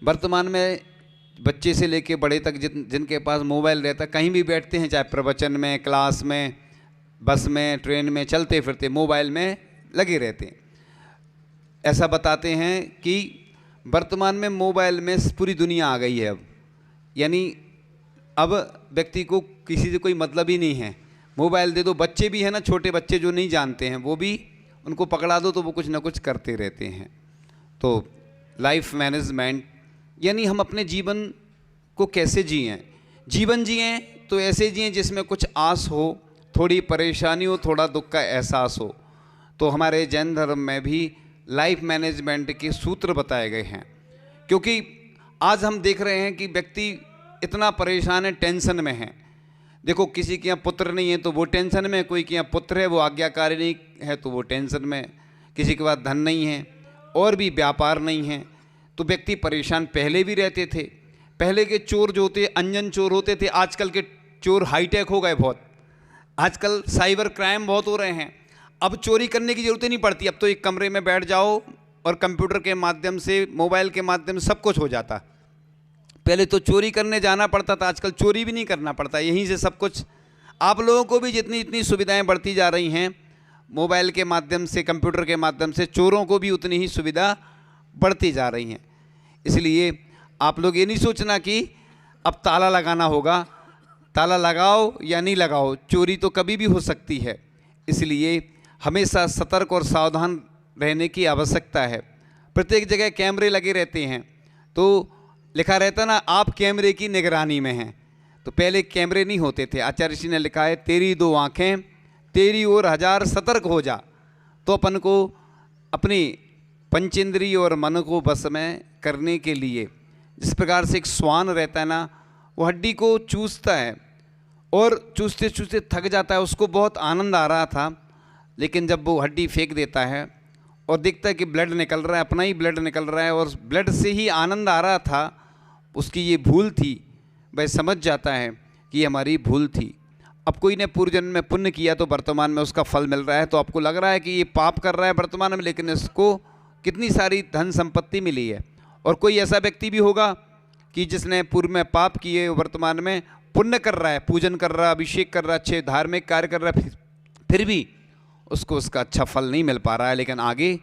वर्तमान में बच्चे से लेके बड़े तक जिनके पास मोबाइल रहता है, कहीं भी बैठते हैं, चाहे प्रवचन में, क्लास में, बस में, ट्रेन में, चलते फिरते मोबाइल में लगे रहते हैं। ऐसा बताते हैं कि वर्तमान में मोबाइल में पूरी दुनिया आ गई है अब, यानी अब व्यक्ति को किसी से कोई मतलब ही नहीं है। मोबाइल दे दो, बच्चे भी हैं ना, छोटे बच्चे जो नहीं जानते हैं वो भी, उनको पकड़ा दो तो वो कुछ ना कुछ करते रहते हैं। तो लाइफ मैनेजमेंट यानी हम अपने जीवन को कैसे जिएं, जीवन जिएं तो ऐसे जिएं जिसमें कुछ आस हो, थोड़ी परेशानी हो, थोड़ा दुख का एहसास हो। तो हमारे जैन धर्म में भी लाइफ मैनेजमेंट के सूत्र बताए गए हैं, क्योंकि आज हम देख रहे हैं कि व्यक्ति इतना परेशान है, टेंशन में है। देखो, किसी के यहाँ पुत्र नहीं है तो वो टेंशन में, कोई के यहाँ पुत्र है वो आज्ञाकारी नहीं है तो वो टेंशन में, किसी के पास धन नहीं है और भी व्यापार नहीं है तो व्यक्ति परेशान पहले भी रहते थे। पहले के चोर जो होते अनजान चोर होते थे, आजकल के चोर हाईटेक हो गए बहुत, आजकल साइबर क्राइम बहुत हो रहे हैं। अब चोरी करने की ज़रूरत ही नहीं पड़ती, अब तो एक कमरे में बैठ जाओ और कंप्यूटर के माध्यम से, मोबाइल के माध्यम से सब कुछ हो जाता। पहले तो चोरी करने जाना पड़ता था, आजकल चोरी भी नहीं करना पड़ता, यहीं से सब कुछ। आप लोगों को भी जितनी इतनी सुविधाएं बढ़ती जा रही हैं मोबाइल के माध्यम से, कंप्यूटर के माध्यम से, चोरों को भी उतनी ही सुविधा बढ़ती जा रही हैं। इसलिए आप लोग ये नहीं सोचना कि अब ताला लगाना होगा, ताला लगाओ या नहीं लगाओ, चोरी तो कभी भी हो सकती है। इसलिए हमेशा सतर्क और सावधान रहने की आवश्यकता है। प्रत्येक जगह कैमरे लगे रहते हैं तो लिखा रहता ना, आप कैमरे की निगरानी में हैं। तो पहले कैमरे नहीं होते थे, आचार्य ऋषि ने लिखा है, तेरी दो आँखें तेरी ओर हजार सतर्क हो जा। तो अपन को अपनी पंचेंद्रिय और मन को बस में करने के लिए, जिस प्रकार से एक श्वान रहता है ना, वो हड्डी को चूसता है और चूसते चूसते थक जाता है, उसको बहुत आनंद आ रहा था, लेकिन जब वो हड्डी फेंक देता है और देखता है कि ब्लड निकल रहा है, अपना ही ब्लड निकल रहा है और ब्लड से ही आनंद आ रहा था, उसकी ये भूल थी, वह समझ जाता है कि ये हमारी भूल थी। अब कोई ने पूर्व जन्म में पुण्य किया तो वर्तमान में उसका फल मिल रहा है, तो आपको लग रहा है कि ये पाप कर रहा है वर्तमान में, लेकिन इसको कितनी सारी धन संपत्ति मिली है। और कोई ऐसा व्यक्ति भी होगा कि जिसने पूर्व में पाप किए, वर्तमान में पुण्य कर रहा है, पूजन कर रहा है, अभिषेक कर रहा है, अच्छे धार्मिक कार्य कर रहा है, फिर भी उसको उसका अच्छा फल नहीं मिल पा रहा है, लेकिन आगे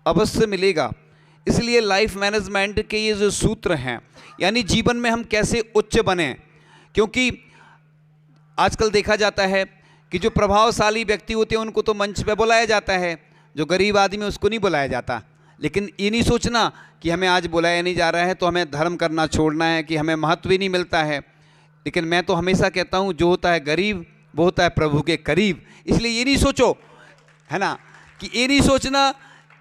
अवश्य मिलेगा। इसलिए लाइफ मैनेजमेंट के ये जो सूत्र हैं, यानी जीवन में हम कैसे उच्च बने, क्योंकि आजकल देखा जाता है कि जो प्रभावशाली व्यक्ति होते हैं उनको तो मंच पे बुलाया जाता है, जो गरीब आदमी उसको नहीं बुलाया जाता। लेकिन ये नहीं सोचना कि हमें आज बुलाया नहीं जा रहा है तो हमें धर्म करना छोड़ना है, कि हमें महत्व ही नहीं मिलता है। लेकिन मैं तो हमेशा कहता हूँ, जो होता है गरीब वो होता है प्रभु के करीब। इसलिए ये नहीं सोचो, है ना, कि ये नहीं सोचना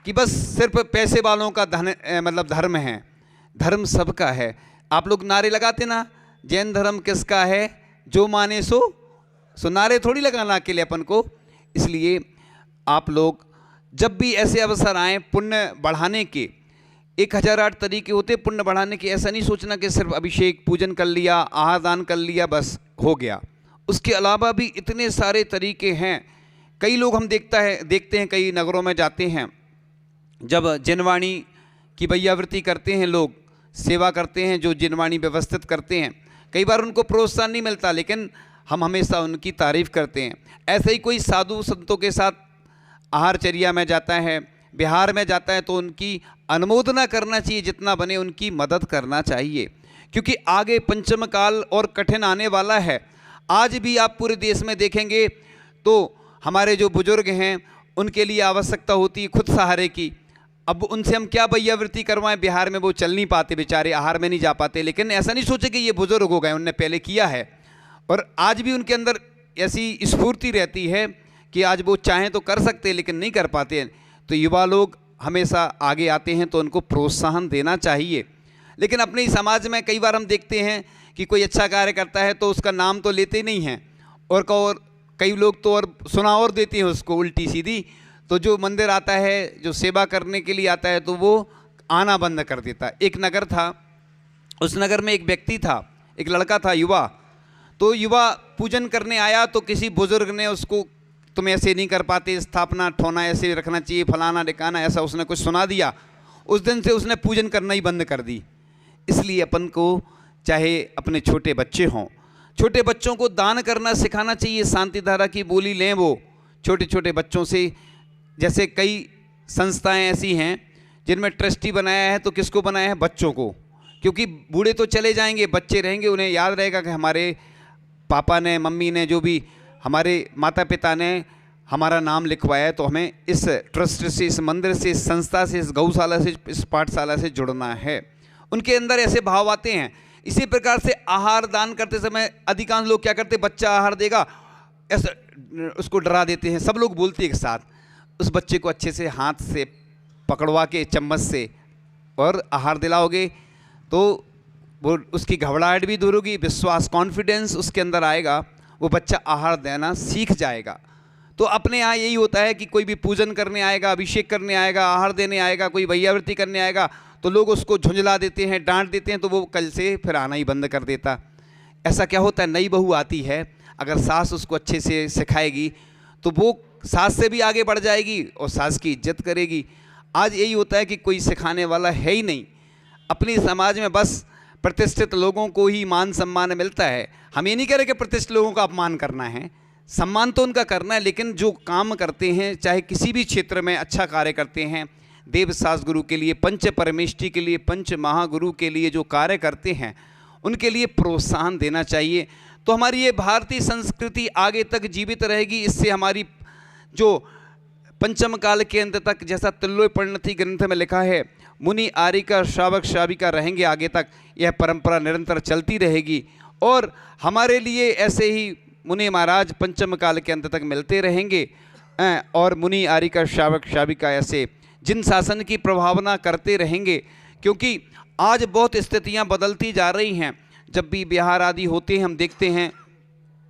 कि बस सिर्फ पैसे वालों का धन मतलब धर्म है। धर्म सबका है। आप लोग नारे लगाते ना, जैन धर्म किसका है, जो माने सो नारे थोड़ी लगाना अकेले अपन को। इसलिए आप लोग जब भी ऐसे अवसर आए पुण्य बढ़ाने के, 1008 तरीके होते पुण्य बढ़ाने के। ऐसा नहीं सोचना कि सिर्फ अभिषेक पूजन कर लिया, आहार दान कर लिया, बस हो गया। उसके अलावा भी इतने सारे तरीके हैं। कई लोग हम देखते हैं कई नगरों में जाते हैं, जब जिनवाणी की भैयावृत्ति करते हैं, लोग सेवा करते हैं, जो जिनवाणी व्यवस्थित करते हैं, कई बार उनको प्रोत्साहन नहीं मिलता, लेकिन हम हमेशा उनकी तारीफ करते हैं। ऐसे ही कोई साधु संतों के साथ आहारचर्या में जाता है, बिहार में जाता है, तो उनकी अनुमोदना करना चाहिए, जितना बने उनकी मदद करना चाहिए, क्योंकि आगे पंचम काल और कठिन आने वाला है। आज भी आप पूरे देश में देखेंगे तो हमारे जो बुजुर्ग हैं उनके लिए आवश्यकता होती है खुद सहारे की। अब उनसे हम क्या भैयावृत्ति करवाएं, बिहार में वो चल नहीं पाते बेचारे, आहार में नहीं जा पाते। लेकिन ऐसा नहीं सोचे कि ये बुजुर्ग हो गए, उनने पहले किया है और आज भी उनके अंदर ऐसी स्फूर्ति रहती है कि आज वो चाहें तो कर सकते हैं, लेकिन नहीं कर पाते हैं। तो युवा लोग हमेशा आगे आते हैं तो उनको प्रोत्साहन देना चाहिए। लेकिन अपने समाज में कई बार हम देखते हैं कि कोई अच्छा कार्य करता है तो उसका नाम तो लेते नहीं हैं, और कई लोग तो और सुना और देते हैं उसको उल्टी सीधी। तो जो मंदिर आता है, जो सेवा करने के लिए आता है, तो वो आना बंद कर देता है। एक नगर था, उस नगर में एक व्यक्ति था, एक लड़का था, युवा। तो युवा पूजन करने आया तो किसी बुजुर्ग ने उसको, तुम ऐसे नहीं कर पाते, स्थापना ठोना ऐसे रखना चाहिए, फलाना ढिकाना, ऐसा उसने कुछ सुना दिया। उस दिन से उसने पूजन करना ही बंद कर दी। इसलिए अपन को चाहे अपने छोटे बच्चे हों, छोटे बच्चों को दान करना सिखाना चाहिए। शांति धारा की बोली लें वो छोटे छोटे बच्चों से। जैसे कई संस्थाएं ऐसी हैं जिनमें ट्रस्टी बनाया है, तो किसको बनाया है? बच्चों को, क्योंकि बूढ़े तो चले जाएंगे, बच्चे रहेंगे, उन्हें याद रहेगा कि हमारे पापा ने, मम्मी ने, जो भी हमारे माता पिता ने हमारा नाम लिखवाया है, तो हमें इस ट्रस्ट से, इस मंदिर से, इस संस्था से, इस गौशाला से, इस पाठशाला से जुड़ना है। उनके अंदर ऐसे भाव आते हैं। इसी प्रकार से आहार दान करते समय अधिकांश लोग क्या करते, बच्चा आहार देगा ऐसा उसको डरा देते हैं। सब लोग बोलते हैं एक साथ, उस बच्चे को अच्छे से हाथ से पकड़वा के चम्मच से और आहार दिलाओगे तो वो उसकी घबराहट भी दूर होगी, विश्वास, कॉन्फिडेंस उसके अंदर आएगा, वो बच्चा आहार देना सीख जाएगा। तो अपने यहाँ यही होता है कि कोई भी पूजन करने आएगा, अभिषेक करने आएगा, आहार देने आएगा, कोई भैयावृत्ति करने आएगा, तो लोग उसको झुंझला देते हैं, डांट देते हैं, तो वो कल से फिर आना ही बंद कर देता। ऐसा क्या होता है, नई बहू आती है, अगर सास उसको अच्छे से सिखाएगी तो वो सास से भी आगे बढ़ जाएगी और सास की इज्जत करेगी। आज यही होता है कि कोई सिखाने वाला है ही नहीं। अपनी समाज में बस प्रतिष्ठित लोगों को ही मान सम्मान मिलता है। हम ये नहीं कह रहे कि प्रतिष्ठित लोगों का अपमान करना है, सम्मान तो उनका करना है, लेकिन जो काम करते हैं, चाहे किसी भी क्षेत्र में अच्छा कार्य करते हैं, देव सास गुरु के लिए, पंच परमेष्ठी के लिए, पंच महागुरु के लिए जो कार्य करते हैं, उनके लिए प्रोत्साहन देना चाहिए। तो हमारी ये भारतीय संस्कृति आगे तक जीवित रहेगी। इससे हमारी जो पंचम काल के अंत तक, जैसा तिल्लोय परिणति ग्रंथ में लिखा है, मुनि आरिका श्रावक श्राविका रहेंगे, आगे तक यह परंपरा निरंतर चलती रहेगी। और हमारे लिए ऐसे ही मुनि महाराज पंचम काल के अंत तक मिलते रहेंगे। और मुनि आरिका श्रावक श्राविका ऐसे जिन शासन की प्रभावना करते रहेंगे, क्योंकि आज बहुत स्थितियां बदलती जा रही हैं। जब भी बिहार आदि होते हैं, हम देखते हैं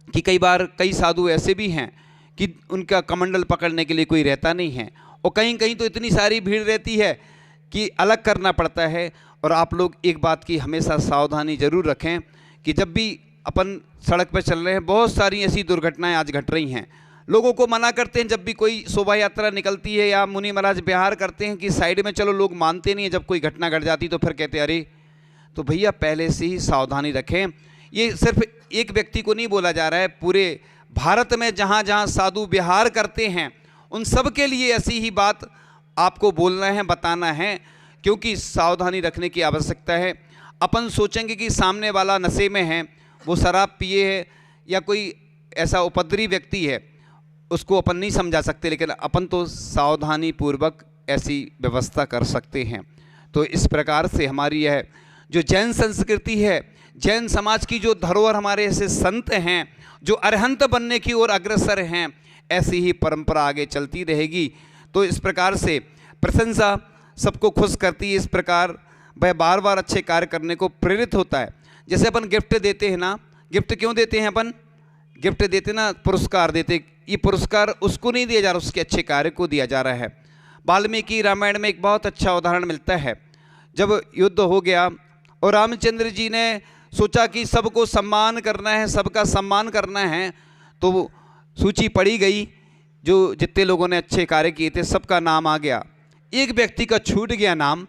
कि कई बार कई साधु ऐसे भी हैं कि उनका कमंडल पकड़ने के लिए कोई रहता नहीं है, और कहीं कहीं तो इतनी सारी भीड़ रहती है कि अलग करना पड़ता है। और आप लोग एक बात की हमेशा सावधानी जरूर रखें कि जब भी अपन सड़क पर चल रहे हैं, बहुत सारी ऐसी दुर्घटनाएं आज घट रही हैं। लोगों को मना करते हैं, जब भी कोई शोभा यात्रा निकलती है या मुनि महाराज बिहार करते हैं कि साइड में चलो, लोग मानते नहीं है। जब कोई घटना घट जाती तो फिर कहते अरे, तो भैया पहले से ही सावधानी रखें। ये सिर्फ एक व्यक्ति को नहीं बोला जा रहा है, पूरे भारत में जहाँ जहाँ साधु विहार करते हैं उन सब के लिए ऐसी ही बात आपको बोलना है, बताना है, क्योंकि सावधानी रखने की आवश्यकता है। अपन सोचेंगे कि सामने वाला नशे में है, वो शराब पिए है या कोई ऐसा उपद्रवी व्यक्ति है, उसको अपन नहीं समझा सकते, लेकिन अपन तो सावधानी पूर्वक ऐसी व्यवस्था कर सकते हैं। तो इस प्रकार से हमारी यह जो जैन संस्कृति है, जैन समाज की जो धरोहर, हमारे ऐसे संत हैं जो अरहंत बनने की ओर अग्रसर हैं, ऐसी ही परंपरा आगे चलती रहेगी। तो इस प्रकार से प्रशंसा सबको खुश करती है। इस प्रकार वह बार बार अच्छे कार्य करने को प्रेरित होता है। जैसे अपन गिफ्ट देते हैं ना, गिफ्ट क्यों देते हैं अपन? गिफ्ट देते ना, पुरस्कार देते। ये पुरस्कार उसको नहीं दिया जा रहा, उसके अच्छे कार्य को दिया जा रहा है। वाल्मीकि रामायण में एक बहुत अच्छा उदाहरण मिलता है। जब युद्ध हो गया और रामचंद्र जी ने सोचा कि सबको सम्मान करना है, सबका सम्मान करना है, तो सूची पड़ी गई, जो जितने लोगों ने अच्छे कार्य किए थे सबका नाम आ गया। एक व्यक्ति का छूट गया नाम।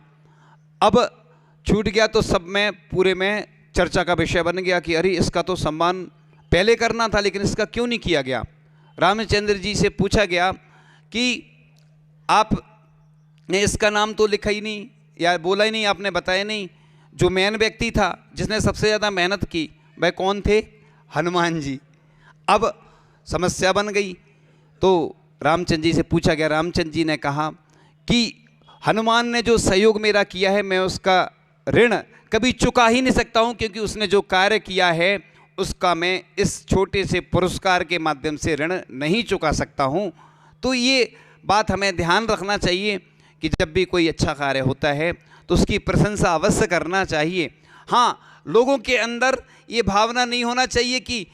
अब छूट गया तो सब में, पूरे में चर्चा का विषय बन गया कि अरे इसका तो सम्मान पहले करना था, लेकिन इसका क्यों नहीं किया गया। रामचंद्र जी से पूछा गया कि आपने इसका नाम तो लिखा ही नहीं या बोला ही नहीं, आपने बताया नहीं। जो मेन व्यक्ति था, जिसने सबसे ज़्यादा मेहनत की, वह कौन थे? हनुमान जी। अब समस्या बन गई, तो रामचंद्र जी से पूछा गया। रामचंद्र जी ने कहा कि हनुमान ने जो सहयोग मेरा किया है, मैं उसका ऋण कभी चुका ही नहीं सकता हूँ, क्योंकि उसने जो कार्य किया है उसका मैं इस छोटे से पुरस्कार के माध्यम से ऋण नहीं चुका सकता हूँ। तो ये बात हमें ध्यान रखना चाहिए कि जब भी कोई अच्छा कार्य होता है तो उसकी प्रशंसा अवश्य करना चाहिए। हाँ, लोगों के अंदर ये भावना नहीं होना चाहिए कि,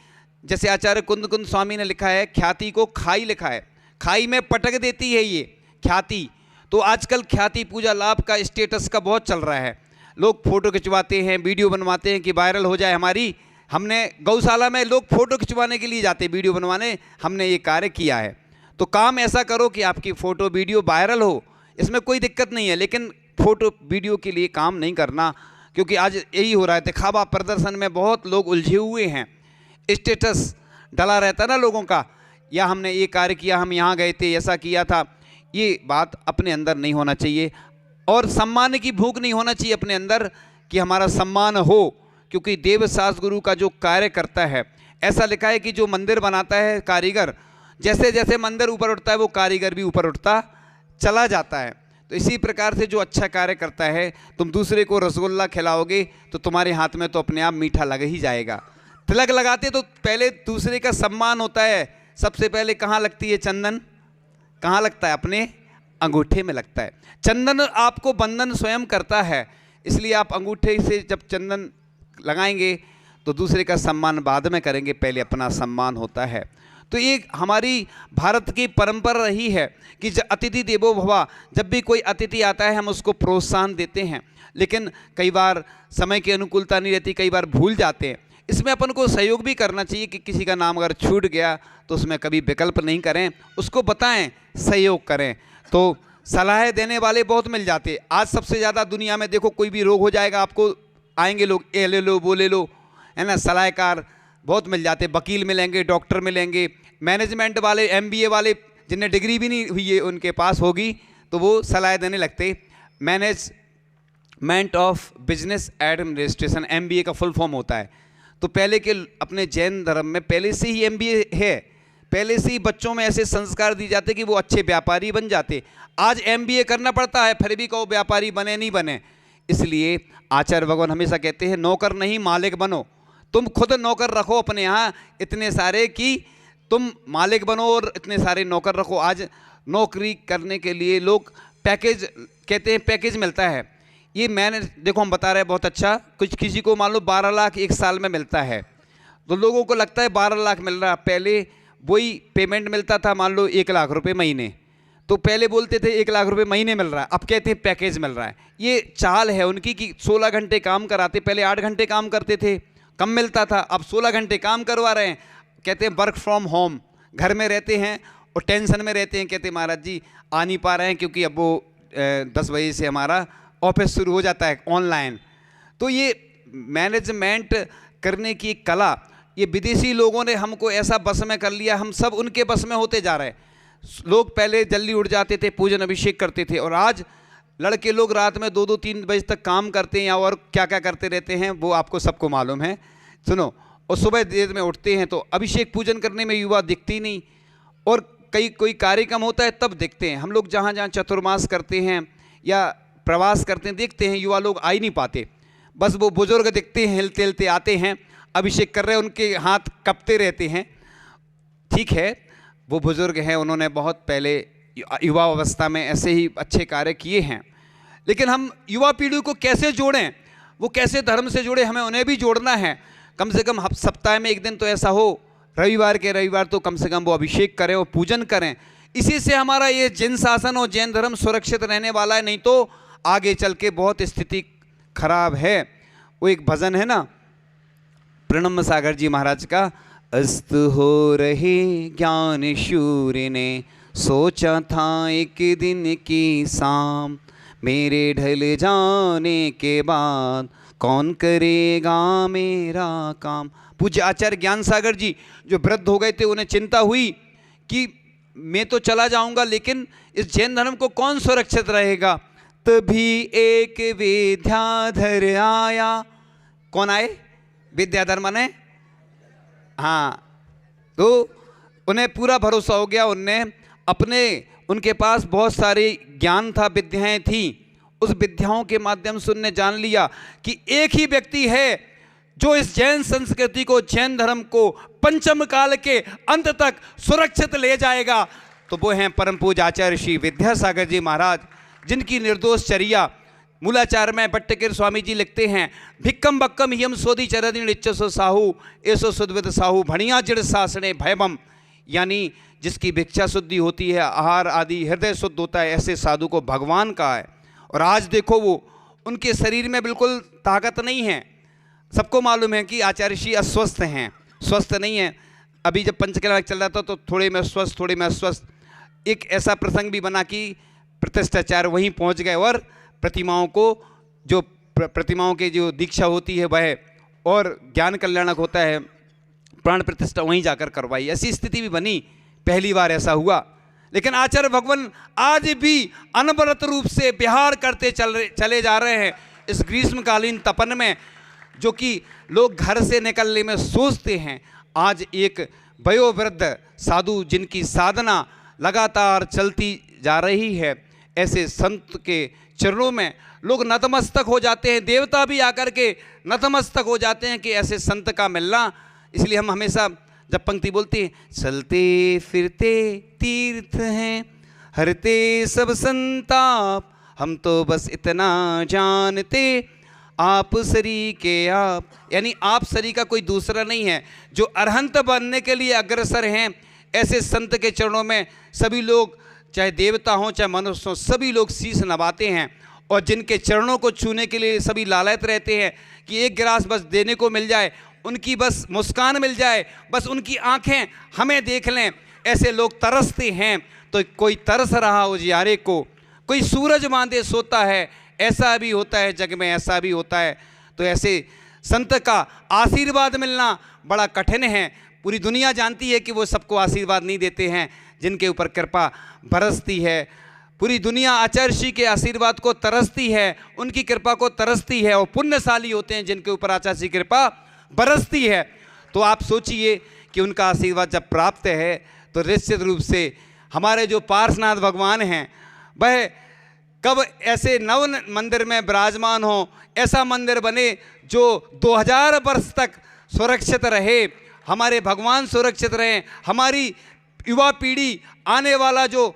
जैसे आचार्य कुंद स्वामी ने लिखा है, ख्याति को खाई लिखा है, खाई में पटक देती है ये ख्याति। तो आजकल ख्याति पूजा लाभ का स्टेटस का बहुत चल रहा है। लोग फोटो खिंचवाते हैं, वीडियो बनवाते हैं कि वायरल हो जाए हमारी। हमने गौशाला में लोग फोटो खिंचवाने के लिए जाते, वीडियो बनवाने, हमने ये कार्य किया है। तो काम ऐसा करो कि आपकी फ़ोटो वीडियो वायरल हो, इसमें कोई दिक्कत नहीं है, लेकिन फ़ोटो वीडियो के लिए काम नहीं करना। क्योंकि आज यही हो रहा है, दिखावा प्रदर्शन में बहुत लोग उलझे हुए हैं। स्टेटस डला रहता है ना लोगों का, या हमने ये कार्य किया, हम यहाँ गए थे, ऐसा किया था, ये बात अपने अंदर नहीं होना चाहिए। और सम्मान की भूख नहीं होना चाहिए अपने अंदर कि हमारा सम्मान हो, क्योंकि देवसास गुरु का जो कार्य करता है, ऐसा लिखा है कि जो मंदिर बनाता है कारीगर, जैसे जैसे मंदिर ऊपर उठता है वो कारीगर भी ऊपर उठता चला जाता है। तो इसी प्रकार से जो अच्छा कार्य करता है, तुम दूसरे को रसगुल्ला खिलाओगे तो तुम्हारे हाथ में तो अपने आप मीठा लग ही जाएगा। तिलक लगाते तो पहले दूसरे का सम्मान होता है, सबसे पहले कहाँ लगती है चंदन, कहाँ लगता है, अपने अंगूठे में लगता है। चंदन आपको बंधन स्वयं करता है, इसलिए आप अंगूठे से जब चंदन लगाएंगे तो दूसरे का सम्मान बाद में करेंगे, पहले अपना सम्मान होता है। तो ये हमारी भारत की परंपरा रही है कि अतिथि देवो भव, जब भी कोई अतिथि आता है हम उसको प्रोत्साहन देते हैं, लेकिन कई बार समय की अनुकूलता नहीं रहती, कई बार भूल जाते हैं। इसमें अपन को सहयोग भी करना चाहिए कि किसी का नाम अगर छूट गया तो उसमें कभी विकल्प नहीं करें, उसको बताएं, सहयोग करें। तो सलाह देने वाले बहुत मिल जाते हैं। आज सबसे ज़्यादा दुनिया में देखो, कोई भी रोग हो जाएगा आपको आएंगे लोग, ये ले लो वो ले लो, है ना, सलाहकार बहुत मिल जाते, वकील मिलेंगे, डॉक्टर मिलेंगे, मैनेजमेंट वाले, एमबीए वाले जिन्हें डिग्री भी नहीं हुई है उनके पास होगी तो वो सलाह देने लगते। Management of business administration MBA का फुल फॉर्म होता है। तो पहले के अपने जैन धर्म में पहले से ही एमबीए है, पहले से ही बच्चों में ऐसे संस्कार दिए जाते कि वो अच्छे व्यापारी बन जाते। आज एमबीए करना पड़ता है, फिर भी कहो व्यापारी बने नहीं बने। इसलिए आचार्य भगवान हमेशा कहते हैं नौकर नहीं मालिक बनो। तुम खुद नौकर रखो अपने यहाँ इतने सारे कि तुम मालिक बनो और इतने सारे नौकर रखो। आज नौकरी करने के लिए लोग पैकेज कहते हैं, पैकेज मिलता है। ये मैंने देखो हम बता रहे हैं बहुत अच्छा, कुछ किसी को मान लो 12 लाख एक साल में मिलता है, तो लोगों को लगता है 12 लाख मिल रहा है। पहले वही पेमेंट मिलता था मान लो 1 लाख रुपए महीने, तो पहले बोलते थे 1 लाख रुपए महीने मिल रहा है, अब कहते हैं पैकेज मिल रहा है। ये चाल है उनकी कि 16 घंटे काम कराते, पहले 8 घंटे काम करते थे, कम मिलता था, अब 16 घंटे काम करवा रहे हैं। कहते हैं वर्क फ्रॉम होम, घर में रहते हैं और टेंशन में रहते हैं। कहते हैं महाराज जी आ नहीं पा रहे हैं क्योंकि अब वो 10 बजे से हमारा ऑफिस शुरू हो जाता है ऑनलाइन। तो ये मैनेजमेंट करने की कला, ये विदेशी लोगों ने हमको ऐसा बस में कर लिया, हम सब उनके बस में होते जा रहे हैं। लोग पहले जल्दी उठ जाते थे, पूजन अभिषेक करते थे, और आज लड़के लोग रात में 2-2-3 बजे तक काम करते हैं या और क्या क्या करते रहते हैं, वो आपको सबको मालूम है। सुनो, और सुबह देर में उठते हैं तो अभिषेक पूजन करने में युवा दिखती ही नहीं, और कोई कार्यक्रम होता है तब दिखते हैं। हम लोग जहाँ जहाँ चतुर्मास करते हैं या प्रवास करते हैं देखते हैं युवा लोग आ ही नहीं पाते, बस वो बुजुर्ग दिखते हैं हिलते हिलते आते हैं, अभिषेक कर रहे हैं, उनके हाथ कपते रहते हैं। ठीक है, वो बुजुर्ग हैं, उन्होंने बहुत पहले युवा अवस्था में ऐसे ही अच्छे कार्य किए हैं, लेकिन हम युवा पीढ़ी को कैसे जोड़ें, वो कैसे धर्म से जुड़े, हमें उन्हें भी जोड़ना है। कम से कम सप्ताह में एक दिन तो ऐसा हो, रविवार के रविवार तो कम से कम वो अभिषेक करें और पूजन करें। इसी से हमारा ये जैन शासन और जैन धर्म सुरक्षित रहने वाला है, नहीं तो आगे चल के बहुत स्थिति खराब है। वो एक भजन है ना प्रणम सागर जी महाराज का, अस्त हो रहे ज्ञान शूर्य ने, सोचा था एक दिन की शाम, मेरे ढल जाने के बाद कौन करेगा मेरा काम। पूज्य आचार्य ज्ञान सागर जी जो वृद्ध हो गए थे, उन्हें चिंता हुई कि मैं तो चला जाऊंगा लेकिन इस जैन धर्म को कौन सुरक्षित रहेगा। तभी एक विद्याधर आया। कौन आए? विद्याधर माने, हाँ, तो उन्हें पूरा भरोसा हो गया। उनके पास बहुत सारे ज्ञान था, विद्याएं थी, उस विद्याओं के माध्यम से उन्होंने जान लिया कि एक ही व्यक्ति है जो इस जैन संस्कृति को, जैन धर्म को पंचम काल के अंत तक सुरक्षित ले जाएगा। तो वो हैं परम पूज्य आचार्य श्री विद्यासागर जी महाराज, जिनकी निर्दोष चर्या मूलाचार में भट्टगिर स्वामी जी लिखते हैं, भिक्कम बक्कम यम सोदी चरदिन इच्छसो साहू ऐसो सुदविद साहू भणिया जिड़ सासने भयबम, यानी जिसकी भिक्षा शुद्धि होती है, आहार आदि हृदय शुद्ध होता है, ऐसे साधु को भगवान का है। और आज देखो वो उनके शरीर में बिल्कुल ताकत नहीं है। सबको मालूम है कि आचार्य श्री अस्वस्थ हैं, स्वस्थ नहीं है। अभी जब पंचकला चल रहा था तो थोड़े में स्वस्थ, थोड़े में अस्वस्थ। एक ऐसा प्रसंग भी बना कि प्रतिष्ठाचार्य वहीं पहुंच गए और प्रतिमाओं को जो प्रतिमाओं की जो दीक्षा होती है वह और ज्ञान कल्याणक होता है, प्राण प्रतिष्ठा वहीं जाकर करवाई। ऐसी स्थिति भी बनी, पहली बार ऐसा हुआ। लेकिन आचार्य भगवान आज भी अनवरत रूप से विहार करते चले जा रहे हैं इस ग्रीष्मकालीन तपन में, जो कि लोग घर से निकलने में सोचते हैं। आज एक वयोवृद्ध साधु जिनकी साधना लगातार चलती जा रही है, ऐसे संत के चरणों में लोग नतमस्तक हो जाते हैं, देवता भी आकर के नतमस्तक हो जाते हैं कि ऐसे संत का मिलना। इसलिए हम हमेशा जब पंक्ति बोलते हैं, चलते फिरते तीर्थ हैं, हरते सब संताप, हम तो बस इतना जानते, आप सरी के आप, यानी आप सरी का कोई दूसरा नहीं है। जो अरहंत बनने के लिए अग्रसर हैं, ऐसे संत के चरणों में सभी लोग, चाहे देवता हों चाहे मनुष्य हों, सभी लोग शीश नवाते हैं। और जिनके चरणों को छूने के लिए सभी लालयत रहते हैं कि एक गिलास बस देने को मिल जाए, उनकी बस मुस्कान मिल जाए, बस उनकी आंखें हमें देख लें, ऐसे लोग तरसते हैं। तो कोई तरस रहा उजियारे को, कोई सूरज बांधे सोता है, ऐसा भी होता है जग में, ऐसा भी होता है। तो ऐसे संत का आशीर्वाद मिलना बड़ा कठिन है। पूरी दुनिया जानती है कि वो सबको आशीर्वाद नहीं देते हैं, जिनके ऊपर कृपा बरसती है। पूरी दुनिया आचार्य श्री के आशीर्वाद को तरसती है, उनकी कृपा को तरसती है, और पुण्यशाली होते हैं जिनके ऊपर आचार्य श्री कृपा बरसती है। तो आप सोचिए कि उनका आशीर्वाद जब प्राप्त है तो निश्चित रूप से हमारे जो पार्श्वनाथ भगवान हैं, वह कब ऐसे नव मंदिर में विराजमान हो, ऐसा मंदिर बने जो 2000 वर्ष तक सुरक्षित रहे, हमारे भगवान सुरक्षित रहें, हमारी युवा पीढ़ी, आने वाला जो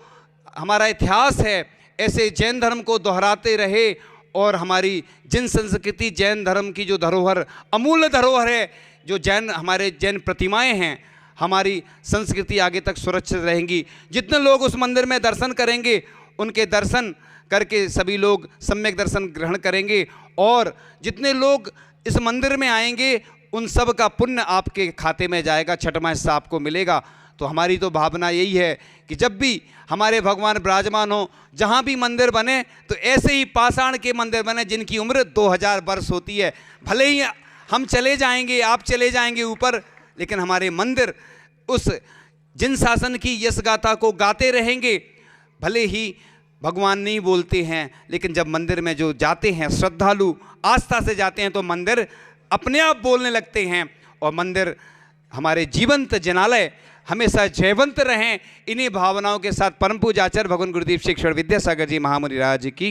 हमारा इतिहास है, ऐसे जैन धर्म को दोहराते रहे, और हमारी जिन संस्कृति, जैन धर्म की जो धरोहर, अमूल्य धरोहर है, जो जैन हमारे जैन प्रतिमाएं हैं, हमारी संस्कृति आगे तक सुरक्षित रहेंगी। जितने लोग उस मंदिर में दर्शन करेंगे, उनके दर्शन करके सभी लोग सम्यक दर्शन ग्रहण करेंगे, और जितने लोग इस मंदिर में आएंगे उन सब का पुण्य आपके खाते में जाएगा, छठवां हिस्सा आपको मिलेगा। तो हमारी तो भावना यही है कि जब भी हमारे भगवान विराजमान हो, जहाँ भी मंदिर बने, तो ऐसे ही पाषाण के मंदिर बने जिनकी उम्र 2000 वर्ष होती है। भले ही हम चले जाएंगे, आप चले जाएंगे ऊपर, लेकिन हमारे मंदिर उस जिन शासन की यश गाथा को गाते रहेंगे। भले ही भगवान नहीं बोलते हैं, लेकिन जब मंदिर में जो जाते हैं श्रद्धालु, आस्था से जाते हैं, तो मंदिर अपने आप बोलने लगते हैं। और मंदिर हमारे जीवंत जिनालय हमेशा जयवंत रहें। इन्हीं भावनाओं के साथ परम पूज्य आचार्य भगवान गुरुदेव श्री ईश्वर विद्यासागर जी महामुनि राज की